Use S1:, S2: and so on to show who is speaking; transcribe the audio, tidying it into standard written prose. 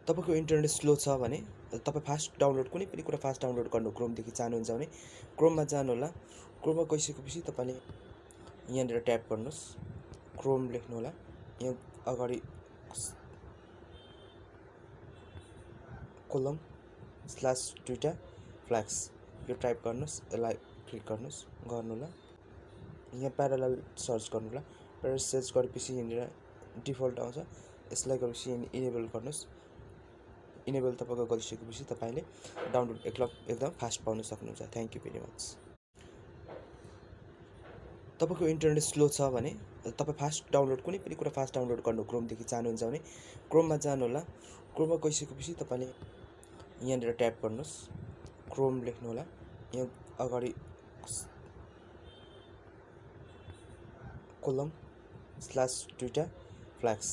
S1: तपाईको internet slow छ भने तपाईँ फास्ट डाउनलोड कुनै पनि कुरा फास्ट डाउनलोड गर्नु क्रोमदेखि चाहनुहुन्छ भने क्रोममा जानुहोला। क्रोममा गइसकेपछि तपाईँले यहाँनिर ट्याप गर्नुहोस्, क्रोम लेख्नु होला। यहाँ अगाडि कोलम स्ल्यास दुईटा फ्ल्याक्स यो टाइप गर्नुहोस्, यसलाई क्लिक गर्नुहोस्, गर्नुहोला। यहाँ प्यारालल सर्च गर्नुहोला। प्यारालल सर्च गरेपछि यहाँनिर डिफल्ट आउँछ, यसलाई गरेपछि इनेबल गर्नुहोस्। इनेबल तपाईँको गरिसकेपछि तपाईँले डाउनलोड एकदम फास्ट पाउन सक्नुहुन्छ। Thank you very much. तपाईको इन्टरनेट स्लो छ भने तपाईँ फास्ट डाउनलोड कुनै पनि कुरा फास्ट डाउनलोड गर्नु क्रोमदेखि चाहनुहुन्छ भने क्रोममा जानुहोला। क्रोममा गइसकेपछि तपाईँले यहाँनिर ट्याप गर्नुहोस्, क्रोम लेख्नु होला। यहाँ अगाडि कोलम स्ल्यास दुईटा फ्ल्याक्स